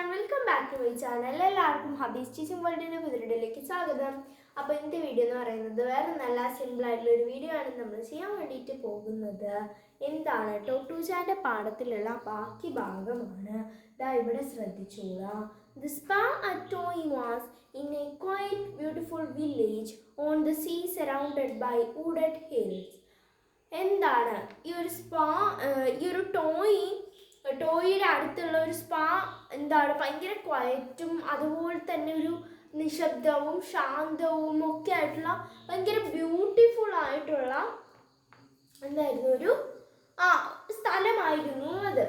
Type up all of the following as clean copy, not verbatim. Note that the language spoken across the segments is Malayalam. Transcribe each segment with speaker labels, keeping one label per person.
Speaker 1: everyone, welcome back to my channel. എല്ലാവർക്കും ഹബീസ് ടീച്ചിങ് വേൾഡിൻ്റെ പുതിയതിലേക്ക് സ്വാഗതം. അപ്പോൾ ഇന്നത്തെ വീഡിയോ എന്ന് പറയുന്നത് വേറെ നല്ല സിമ്പിൾ ആയിട്ടുള്ള ഒരു വീഡിയോ ആണ് നമ്മൾ ചെയ്യാൻ വേണ്ടിയിട്ട് പോകുന്നത്. എന്താണ് ടോട്ടൂജാൻ്റെ പാഠത്തിലുള്ള ബാക്കി ഭാഗമാണ്. ദാ ഇവിടെ ശ്രദ്ധിച്ചോളാം. The spa at Toy was in a quiet, beautiful village on the sea surrounded by wooded hills. എന്താണ് ഈ ഒരു സ്പാ, ഈ ഒരു ടോയിയുടെ അടുത്തുള്ള ഒരു സ്പാ എന്താണ് ഭയങ്കര ക്വയറ്റും അതുപോലെ തന്നെ ഒരു നിശബ്ദവും ശാന്തവും ഒക്കെ ആയിട്ടുള്ള ഭയങ്കര ബ്യൂട്ടിഫുൾ ആയിട്ടുള്ള എന്തായിരുന്നു ഒരു സ്ഥലമായിരുന്നു അത്.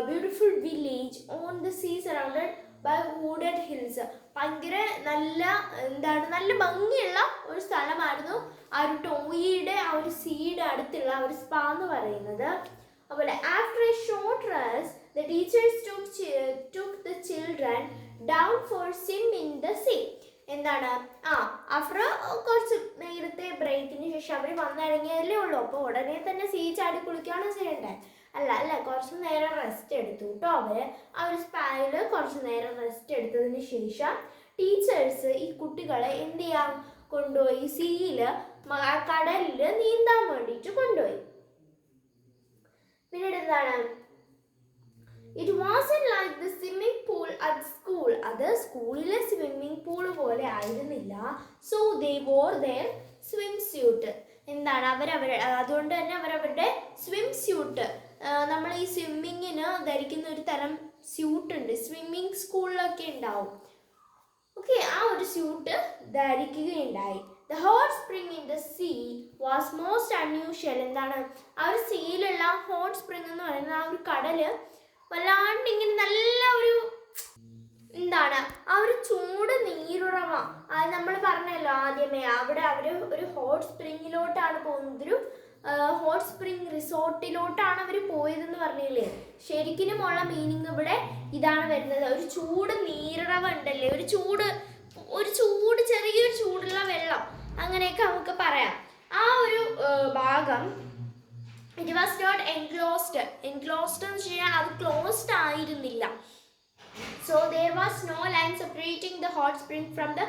Speaker 1: Beautiful village on the sea surrounded by wooded hills. ഭയങ്കര നല്ല ഭംഗിയുള്ള ഒരു സ്ഥലമായിരുന്നു ആ ഒരു ടോയിയുടെ ആ ഒരു സീയുടെ അടുത്തുള്ള ഒരു സ്പാ എന്ന് പറയുന്നത്. അതുപോലെ after A short rest the teachers took the children down for swim in the sea. എന്താണ് ആഫ്റ്റർ കുറച്ച് നേരത്തെ ബ്രേക്കിന് ശേഷം അവർ വന്നിറങ്ങിയതല്ലേ ഉള്ളൂ. അപ്പോൾ ഉടനെ തന്നെ സീ ചാടി കുളിക്കുകയാണ് ചെയ്യേണ്ടത്. അല്ല കുറച്ച് നേരം റെസ്റ്റ് എടുത്തു കേട്ടോ. ആ ഒരു സ്പായിൽ കുറച്ച് നേരം റെസ്റ്റ് എടുത്തതിന് ശേഷം ടീച്ചേഴ്സ് ഈ കുട്ടികളെ എന്ത് ചെയ്യാൻ കൊണ്ടുപോയി, സീയിൽ കടലിൽ നീന്താൻ വേണ്ടിയിട്ട് കൊണ്ടുപോയി. പിന്നീട് എന്താണ്, it wasn't like the swimming pool at school. അത് സ്കൂളിലെ സ്വിമ്മിംഗ് പൂൾ പോലെ ആയിരുന്നില്ല. So they wore their swimsuit. എന്താണ് അതുകൊണ്ട് തന്നെ അവരവരുടെ സ്വിം സ്യൂട്ട്, നമ്മൾ ഈ സ്വിമ്മിങ്ങിന് ധരിക്കുന്ന ഒരു തരം സ്യൂട്ട് ഉണ്ട്, സ്വിമ്മിങ് സ്കൂളിലൊക്കെ ഉണ്ടാവും. ഓക്കെ, ആ ഒരു suit ധരിക്കുകയുണ്ടായി. The hot spring in the sea was most unusual. എന്താണ് ആ ഒരു സീയിലുള്ള ഹോട്ട് സ്പ്രിംഗ് എന്ന് പറയുന്നത് ആ ഒരു കടല് വല്ലാണ്ട് ഇങ്ങനെ നല്ല ഒരു ആ ഒരു ചൂട് നീരുറവ. അത് നമ്മൾ പറഞ്ഞല്ലോ ആദ്യമേ, അവിടെ അവർ ഒരു ഹോട്ട് സ്പ്രിങ്ങിലോട്ടാണ് പോകുന്നത്, ഒരു ഹോട്ട് സ്പ്രിംഗ് റിസോർട്ടിലോട്ടാണ് അവർ പോയതെന്ന് പറഞ്ഞില്ലേ. ശരിക്കുമുള്ള മീനിങ് ഇവിടെ ഇതാണ് വരുന്നത്. ഒരു ചൂട് നീരുറവ ഉണ്ടല്ലേ, ഒരു ചൂട് ചെറിയൊരു ചൂടുള്ള വെള്ളം, അങ്ങനെയൊക്കെ നമുക്ക് പറയാം. ആ ഒരു ഭാഗം ഇറ്റ് വാസ് നോട്ട് എൻക്ലോസ്ഡ് എന്ന് വെച്ച് കഴിഞ്ഞാൽ അത് ക്ലോസ്ഡ് ആയിരുന്നില്ല. So there was no line separating the hot spring from the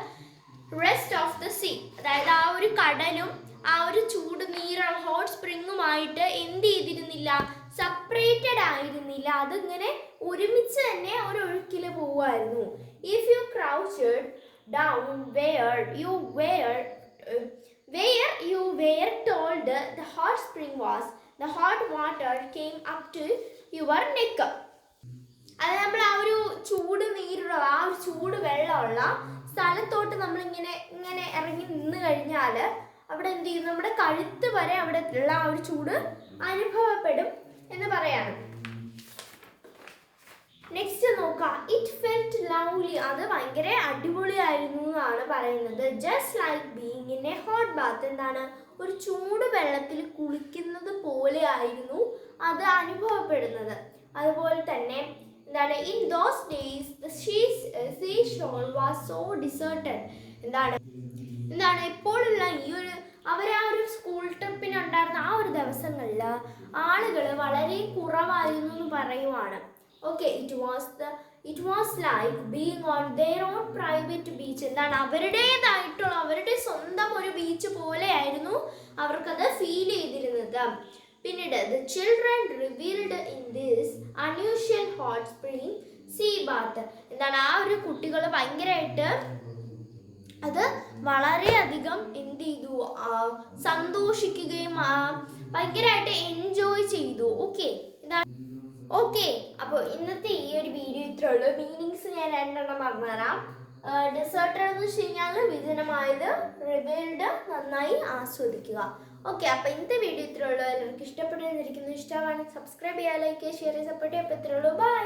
Speaker 1: rest of the sea. അതായത് ആ ഒരു കടലും ആ ഒരു ചൂട് നീരുള്ള ഹോട്ട് സ്പ്രിങ്ങുമായിട്ട് എന്ത് ചെയ്തിരുന്നില്ല, സെപ്പറേറ്റഡ് ആയിരുന്നില്ല. അതിങ്ങനെ ഒരുമിച്ച് തന്നെ ഒരു ഒഴുക്കിൽ പോവുമായിരുന്നു. If you crouched down where you were told the hot spring was, the hot water came up to your neck. അത് നമ്മൾ ആ ഒരു ചൂട് നീരുള്ള ആ ഒരു ചൂട് വെള്ളമുള്ള സ്ഥലത്തോട്ട് നമ്മളിങ്ങനെ ഇറങ്ങി നിന്ന് കഴിഞ്ഞാൽ അവിടെ എന്ത് ചെയ്യും, നമ്മുടെ കഴുത്ത് വരെ അവിടെ ഉള്ള ആ ഒരു ചൂട് അനുഭവപ്പെടും എന്ന് പറയാണ്. നെക്സ്റ്റ് നോക്കാം, ഇറ്റ് ഫെൽറ്റ് ലവ്ലി. അത് ഭയങ്കര അടിപൊളിയായിരുന്നു എന്നാണ് പറയുന്നത്. Just like being in a hot bath. എന്താണ്, ഒരു ചൂട് വെള്ളത്തിൽ കുളിക്കുന്നത് പോലെ ആയിരുന്നു അത് അനുഭവപ്പെടുന്നത്. അതുപോലെ തന്നെ എന്താണ്, in those days the seashore was so ഡിസേർട്ടഡ്. എന്താണ് എപ്പോഴുള്ള ഈ ഒരു ആ ഒരു സ്കൂൾ ട്രിപ്പിനുണ്ടായിരുന്ന ആ ഒരു ദിവസങ്ങളിൽ ആളുകൾ വളരെ കുറവായിരുന്നു എന്ന് പറയുവാണ്. Okay, it was like being on their own private beach. എന്താണ്, അവരുടെ സ്വന്തം ഒരു ബീച്ച് പോലെയായിരുന്നു അവർക്കത് ഫീൽ ചെയ്തിരുന്നത്. പിന്നീട് the children reveled in this unusual hot spring sea bath. എന്താണ്, ആ ഒരു കുട്ടികൾ ഭയങ്കരമായിട്ട് അത് വളരെയധികം എന്ത് ചെയ്തു, സന്തോഷിക്കുകയും ഭയങ്കരമായിട്ട് എൻജോയ് ചെയ്തു. ഓക്കെ, അപ്പോൾ ഇന്നത്തെ ഈ ഒരു വീഡിയോ ഇത്രേ ഉള്ളൂ. മീനിങ്സ് ഞാൻ രണ്ടെണ്ണം പറഞ്ഞുതരാം. ഡെസേർട്ടഡ് എന്ന് വെച്ച് കഴിഞ്ഞാൽ വിജനമായത്, റിവീൽഡ് നന്നായി ആസ്വദിക്കുക. ഓക്കെ, അപ്പോൾ ഇന്നത്തെ വീഡിയോ ഇത്രേ ഉള്ളൂ. എല്ലാവർക്കും ഇഷ്ടപ്പെട്ടിരിക്കുന്നു. ഇഷ്ടമാണ് സബ്സ്ക്രൈബ് ചെയ്യുക, ലൈക്ക് ചെയ്യുക, ഷെയർ ചെയ്യുക, സപ്പോർട്ട് ചെയ്യുക. അപ്പോൾ ഇത്രേ ഉള്ളൂ. ബൈ.